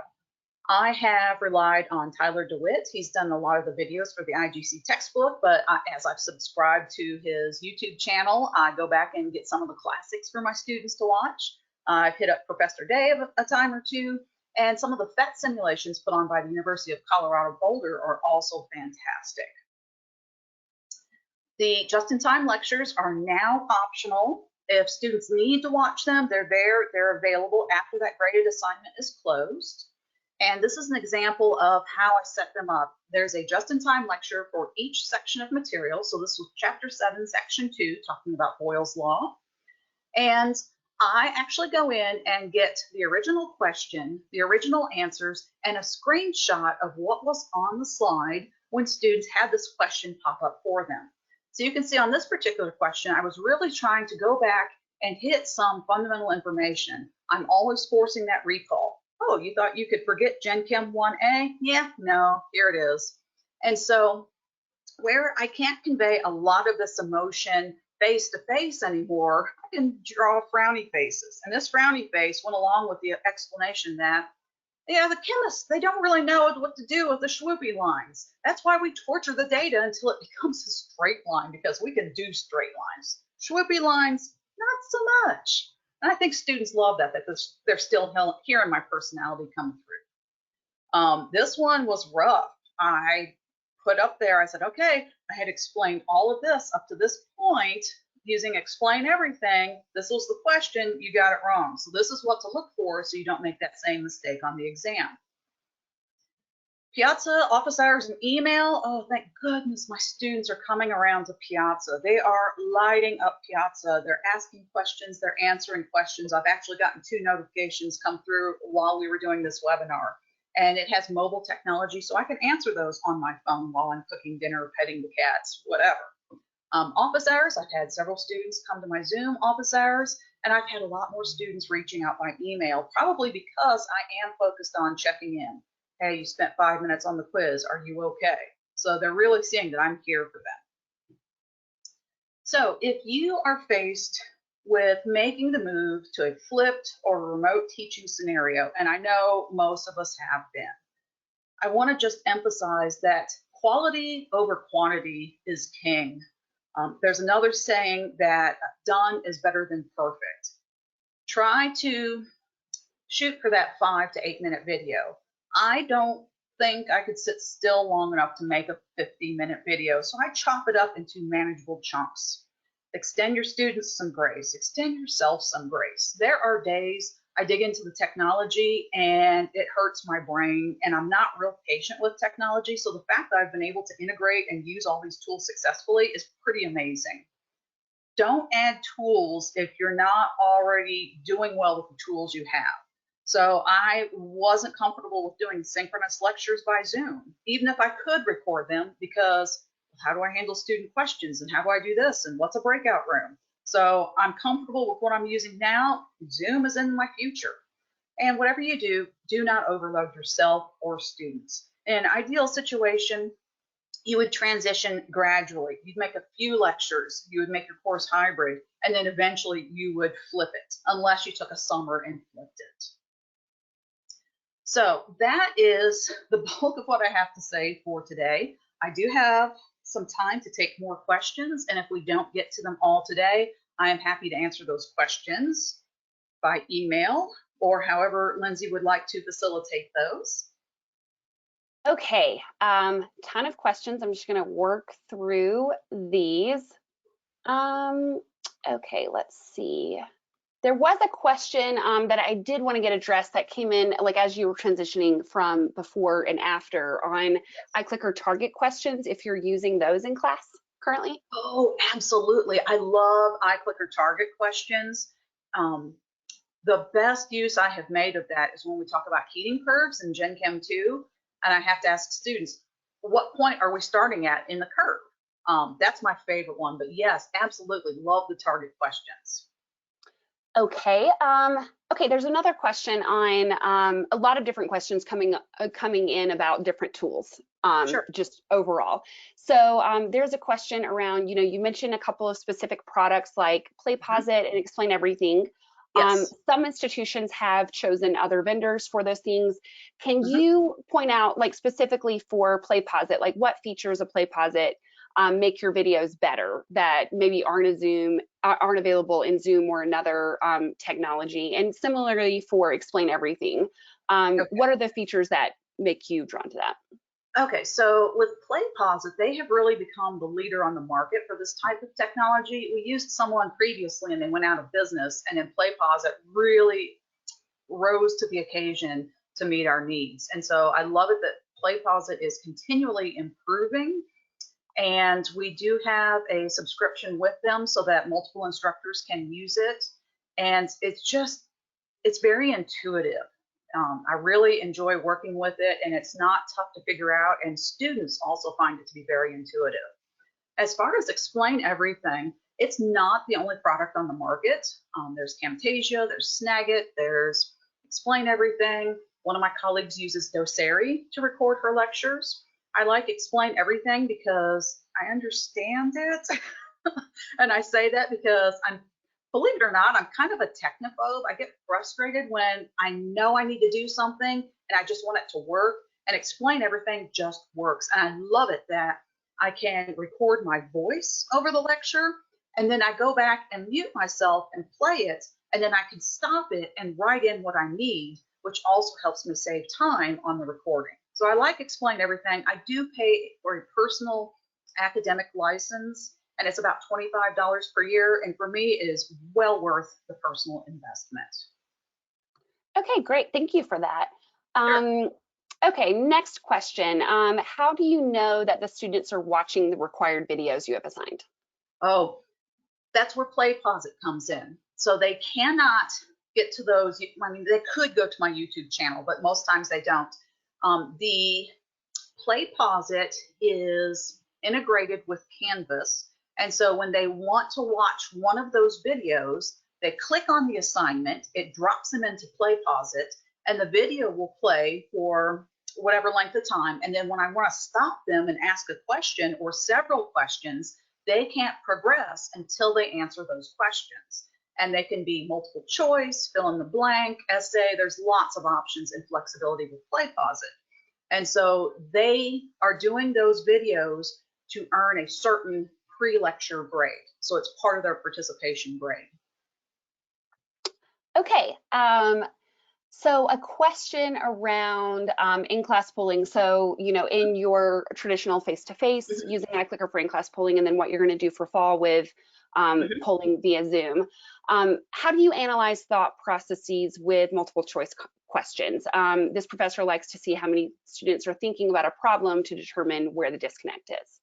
I have relied on Tyler DeWitt. He's done a lot of the videos for the IGC textbook, but as I've subscribed to his YouTube channel, I go back and get some of the classics for my students to watch. I've hit up Professor Dave a time or two, and some of the PhET simulations put on by the University of Colorado Boulder are also fantastic. The just-in-time lectures are now optional. If students need to watch them, they're there, they're available after that graded assignment is closed. And this is an example of how I set them up. There's a just-in-time lecture for each section of material. So this was Chapter 7, Section 2, talking about Boyle's Law. And I actually go in and get the original question, the original answers, and a screenshot of what was on the slide when students had this question pop up for them. So you can see on this particular question, I was really trying to go back and hit some fundamental information. I'm always forcing that recall. Oh, you thought you could forget Gen Chem 1A? Yeah, no, here it is. And so where I can't convey a lot of this emotion face-to-face anymore, I can draw frowny faces. And this frowny face went along with the explanation that, yeah, the chemists, they don't really know what to do with the swoopy lines. That's why we torture the data until it becomes a straight line, because we can do straight lines. Swoopy lines, not so much. And I think students love that they're still hearing my personality come through. This one was rough. I put up there, I said, okay, I had explained all of this up to this point using explain everything. This was the question, you got it wrong. So this is what to look for so you don't make that same mistake on the exam. Piazza, office hours, and email. Oh, thank goodness my students are coming around to Piazza. They are lighting up Piazza. They're asking questions, they're answering questions. I've actually gotten 2 notifications come through while we were doing this webinar. And it has mobile technology, so I can answer those on my phone while I'm cooking dinner, petting the cats, whatever. Office hours, I've had several students come to my Zoom office hours, and I've had a lot more students reaching out by email, probably because I am focused on checking in. hey, you spent 5 minutes on the quiz, are you okay? So they're really seeing that I'm here for them. So if you are faced with making the move to a flipped or remote teaching scenario, and I know most of us have been, I want to just emphasize that quality over quantity is king. There's another saying that done is better than perfect. Try to shoot for that 5 to 8 minute video. I don't think I could sit still long enough to make a 50-minute video, so I chop it up into manageable chunks. Extend your students some grace, extend yourself some grace. There are days I dig into the technology and it hurts my brain, and I'm not real patient with technology, so the fact that I've been able to integrate and use all these tools successfully is pretty amazing. Don't add tools if you're not already doing well with the tools you have. So I wasn't comfortable with doing synchronous lectures by Zoom, even if I could record them, because how do I handle student questions and how do I do this and what's a breakout room? So I'm comfortable with what I'm using now. Zoom is in my future. And whatever you do, do not overload yourself or students. In an ideal situation, you would transition gradually. You'd make a few lectures, you would make your course hybrid, and then eventually you would flip it, unless you took a summer and flipped it. So that is the bulk of what I have to say for today. I do have some time to take more questions, and if we don't get to them all today, I am happy to answer those questions by email or however Lindsay would like to facilitate those. Okay, ton of questions. I'm just going to work through these. Okay, let's see. There was a question that I did want to get addressed that came in like as you were transitioning from before and after on iClicker target questions, if you're using those in class currently. Oh, absolutely. I love iClicker target questions. The best use I have made of that is when we talk about heating curves in Gen Chem 2, and I have to ask students, what point are we starting at in the curve? That's my favorite one, but yes, absolutely love the target questions. Okay. Okay. There's another question on a lot of different questions coming in about different tools, Sure. just overall. So there's a question around, you mentioned a couple of specific products like PlayPosit and Explain Everything. Yes. Some institutions have chosen other vendors for those things. Can you point out, like specifically for PlayPosit, like what features of PlayPosit make your videos better that maybe aren't available in Zoom or another technology? And similarly for Explain Everything, what are the features that make you drawn to that? Okay, so with PlayPosit, they have really become the leader on the market for this type of technology. We used someone previously and they went out of business, and then PlayPosit really rose to the occasion to meet our needs. And so I love it that PlayPosit is continually improving, and we do have a subscription with them so that multiple instructors can use it. And it's very intuitive. I really enjoy working with it, and it's not tough to figure out, and students also find it to be very intuitive. As far as Explain Everything, it's not the only product on the market. There's Camtasia, there's Snagit, there's Explain Everything. One of my colleagues uses Doceri to record her lectures. I like Explain Everything because I understand it. And I say that because believe it or not, I'm kind of a technophobe. I get frustrated when I know I need to do something and I just want it to work, and Explain Everything just works. And I love it that I can record my voice over the lecture, and then I go back and mute myself and play it, and then I can stop it and write in what I need, which also helps me save time on the recording. So I like Explain Everything. I do pay for a personal academic license, and it's about $25 per year. And for me, it is well worth the personal investment. Okay, great. Thank you for that. Sure. Okay, next question. How do you know that the students are watching the required videos you have assigned? Oh, that's where PlayPosit comes in. So they cannot get to those. I mean, they could go to my YouTube channel, but most times they don't. The PlayPosit is integrated with Canvas. And so when they want to watch one of those videos, they click on the assignment, it drops them into PlayPosit, and the video will play for whatever length of time. And then when I want to stop them and ask a question or several questions, they can't progress until they answer those questions. And they can be multiple choice, fill in the blank, essay. There's lots of options and flexibility with Play Pause It. And so they are doing those videos to earn a certain pre-lecture grade. So it's part of their participation grade. Okay, so a question around in-class polling. So, you know, in your traditional face-to-face using iClicker for in-class polling, and then what you're going to do for fall with polling via Zoom. How do you analyze thought processes with multiple choice questions? This professor likes to see how many students are thinking about a problem to determine where the disconnect is.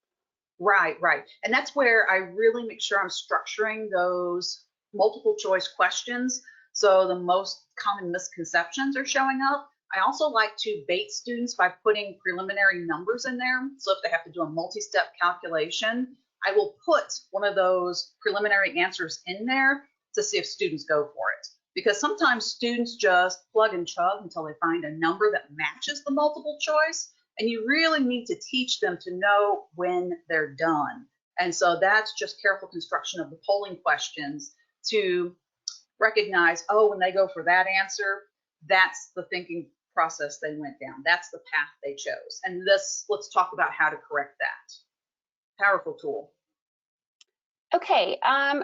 Right, right. And that's where I really make sure I'm structuring those multiple choice questions so the most common misconceptions are showing up. I also like to bait students by putting preliminary numbers in there. So if they have to do a multi-step calculation, I will put one of those preliminary answers in there to see if students go for it. Because sometimes students just plug and chug until they find a number that matches the multiple choice. And you really need to teach them to know when they're done. And so that's just careful construction of the polling questions to recognize, oh, when they go for that answer, that's the thinking process they went down. That's the path they chose. And let's talk about how to correct that. Powerful tool. Okay,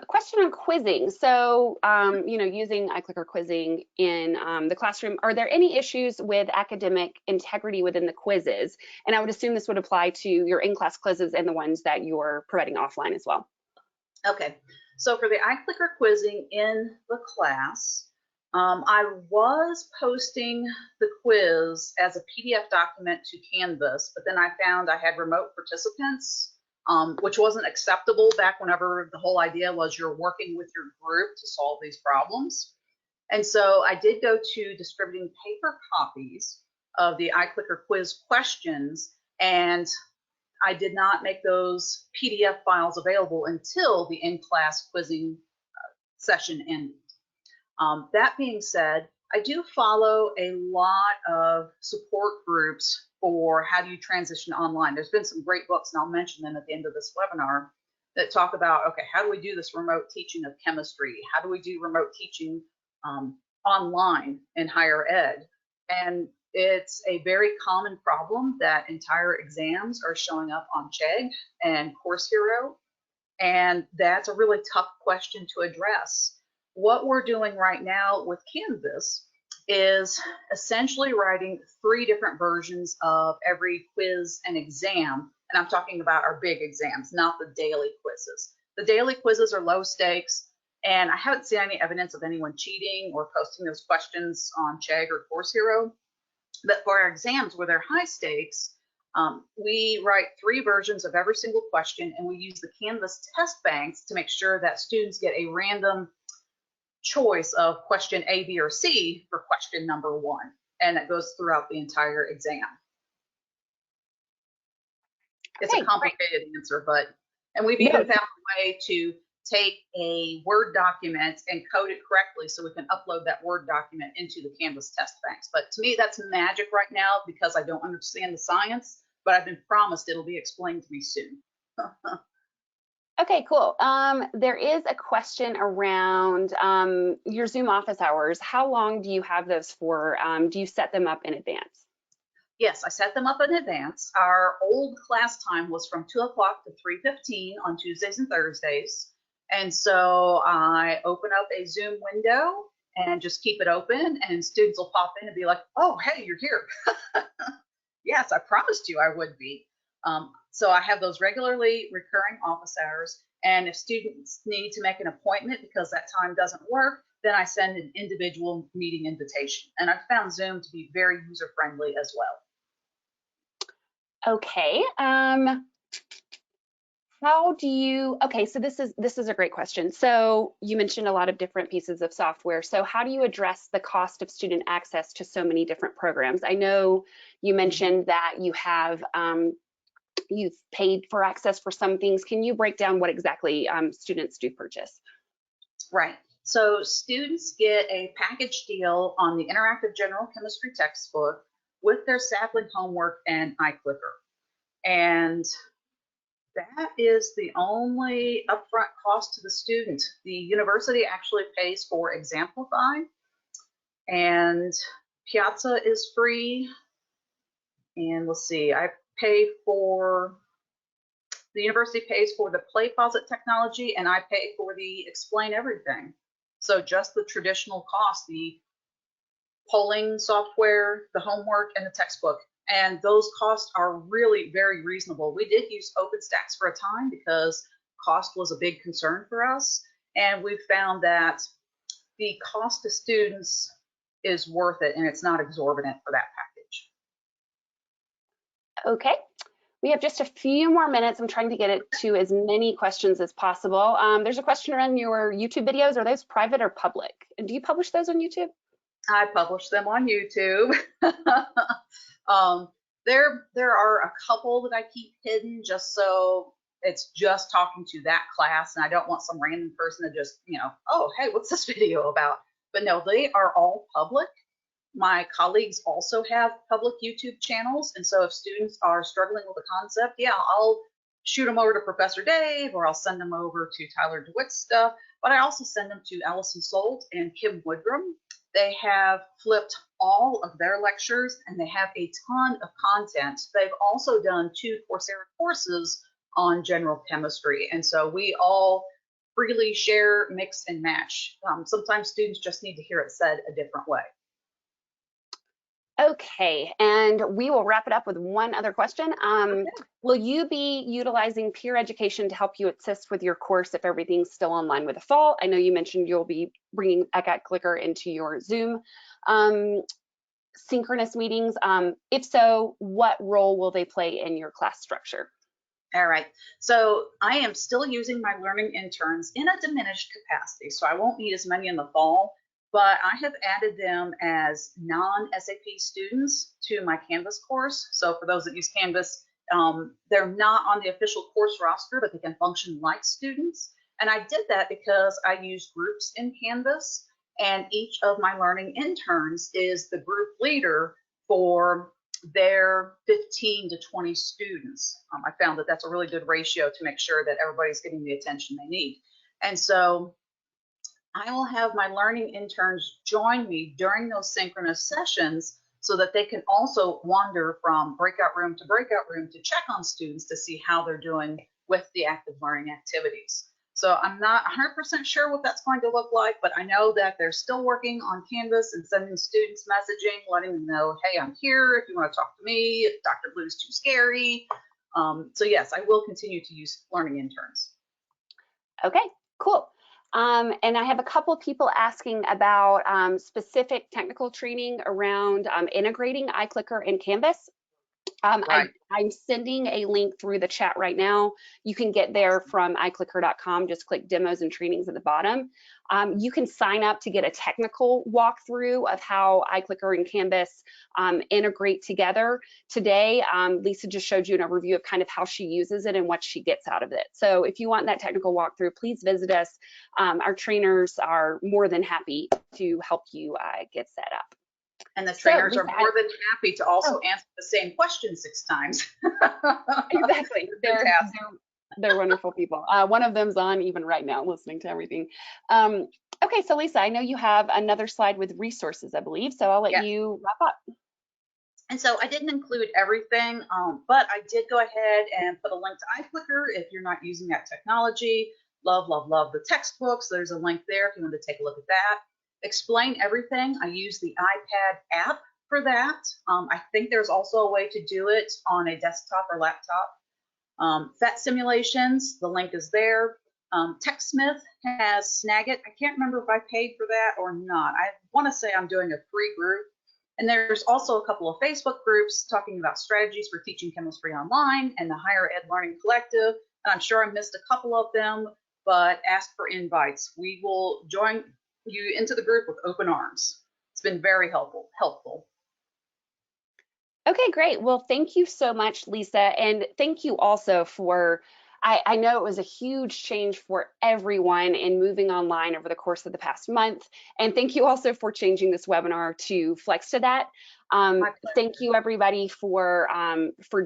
question on quizzing. So, you know, using iClicker quizzing in the classroom, are there any issues with academic integrity within the quizzes? And I would assume this would apply to your in-class quizzes and the ones that you're providing offline as well. Okay, so for the iClicker quizzing in the class, I was posting the quiz as a PDF document to Canvas, but then I found I had remote participants, which wasn't acceptable back whenever the whole idea was you're working with your group to solve these problems. And so I did go to distributing paper copies of the iClicker quiz questions, and I did not make those PDF files available until the in-class quizzing session ended. That being said, I do follow a lot of support groups for how do you transition online. There's been some great books, and I'll mention them at the end of this webinar, that talk about, okay, how do we do this remote teaching of chemistry? How do we do remote teaching online in higher ed? And it's a very common problem that entire exams are showing up on Chegg and Course Hero, and that's a really tough question to address. What we're doing right now with Canvas is essentially writing 3 different versions of every quiz and exam, and I'm talking about our big exams, not the daily quizzes. The daily quizzes are low stakes, and I haven't seen any evidence of anyone cheating or posting those questions on Chegg or Course Hero. But for our exams where they're high stakes, we write 3 versions of every single question, and we use the Canvas test banks to make sure that students get a random choice of question A, B, or C for question number 1. And that goes throughout the entire exam. It's a complicated answer, and we've even found a way to take a Word document and code it correctly so we can upload that Word document into the Canvas test banks. But to me, that's magic right now because I don't understand the science, but I've been promised it'll be explained to me soon. Okay, cool. There is a question around your Zoom office hours. How long do you have those for? Do you set them up in advance? Yes, I set them up in advance. Our old class time was from 2 o'clock to 3:15 on Tuesdays and Thursdays. And so I open up a Zoom window and just keep it open, and students will pop in and be like, oh, hey, you're here. Yes, I promised you I would be. So I have those regularly recurring office hours. And if students need to make an appointment because that time doesn't work, then I send an individual meeting invitation. And I've found Zoom to be very user-friendly as well. Okay. So this is a great question. So you mentioned a lot of different pieces of software. So how do you address the cost of student access to so many different programs? I know you mentioned that you have you've paid for access for some things. Can you break down what exactly students do purchase? Right. So students get a package deal on the Interactive General Chemistry textbook, with their sapling homework and iClicker. And that is the only upfront cost to the student. The university actually pays for Exemplify, and Piazza is free. And let's see, the university pays for the PlayPosit technology, and I pay for the Explain Everything. So just the traditional cost, the polling software, the homework, and the textbook. And those costs are really very reasonable. We did use OpenStax for a time because cost was a big concern for us. And we've found that the cost to students is worth it, and it's not exorbitant for that package. Okay, we have just a few more minutes. I'm trying to get it to as many questions as possible. There's a question around your YouTube videos. Are those private or public? And do you publish those on YouTube? I publish them on YouTube. There are a couple that I keep hidden just so it's just talking to that class, and I don't want some random person to just, oh, hey, what's this video about? But no, they are all public. My colleagues also have public YouTube channels, and so if students are struggling with a concept, yeah, I'll shoot them over to Professor Dave, or I'll send them over to Tyler DeWitt's stuff, but I also send them to Allison Solt and Kim Woodrum. They have flipped all of their lectures, and they have a ton of content. They've also done 2 Coursera courses on general chemistry, and so we all freely share, mix, and match. Sometimes students just need to hear it said a different way. Okay, and we will wrap it up with one other question. Will you be utilizing peer education to help you assist with your course if everything's still online with the fall? I know you mentioned you'll be bringing iClicker into your Zoom synchronous meetings. If so, what role will they play in your class structure? All right, so I am still using my learning interns in a diminished capacity, so I won't need as many in the fall, but I have added them as non-SAP students to my Canvas course. So for those that use Canvas, they're not on the official course roster, but they can function like students. And I did that because I use groups in Canvas, and each of my learning interns is the group leader for their 15 to 20 students. I found that that's a really good ratio to make sure that everybody's getting the attention they need. And so I will have my learning interns join me during those synchronous sessions so that they can also wander from breakout room to breakout room to check on students to see how they're doing with the active learning activities. So I'm not 100% sure what that's going to look like, but I know that they're still working on Canvas and sending students messaging, letting them know, hey, I'm here if you want to talk to me, if Dr. Blue's too scary. So yes, I will continue to use learning interns. Okay, cool. And I have a couple of people asking about specific technical training around integrating iClicker and Canvas. Right. I'm sending a link through the chat right now. You can get there from iClicker.com. Just click demos and trainings at the bottom. You can sign up to get a technical walkthrough of how iClicker and Canvas integrate together. Today, Lisa just showed you an overview of kind of how she uses it and what she gets out of it. So if you want that technical walkthrough, please visit us. Our trainers are more than happy to help you get set up. And the trainers are more than happy to also answer the same question 6 times. Exactly. They're wonderful people. One of them's on even right now listening to everything. Okay, so Lisa, I know you have another slide with resources, I believe, so I'll let you wrap up. And so I didn't include everything, but I did go ahead and put a link to iClicker if you're not using that technology. Love, love, love the textbooks. There's a link there if you want to take a look at that. Explain Everything. I use the iPad app for that. I think there's also a way to do it on a desktop or laptop. PhET simulations, the link is there. TechSmith has Snagit. I can't remember if I paid for that or not. I want to say I'm doing a free group. And there's also a couple of Facebook groups talking about strategies for teaching chemistry online and the Higher Ed Learning Collective. And I'm sure I missed a couple of them, but ask for invites. We will join you into the group with open arms. It's been very helpful. Okay, great. Well, thank you so much, Lisa. And thank you also for I know it was a huge change for everyone in moving online over the course of the past month. And thank you also for changing this webinar to flex to that. My Thank pleasure. you everybody for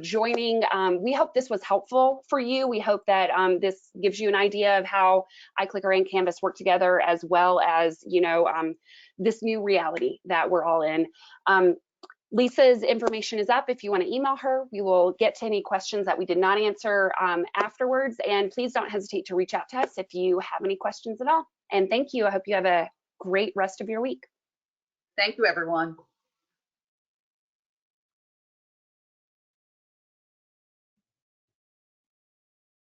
joining. We hope this was helpful for you. We hope that this gives you an idea of how iClicker and Canvas work together, as well as, this new reality that we're all in. Lisa's information is up if you want to email her. We will get to any questions that we did not answer afterwards. And please don't hesitate to reach out to us if you have any questions at all. And thank you. I hope you have a great rest of your week. Thank you, everyone.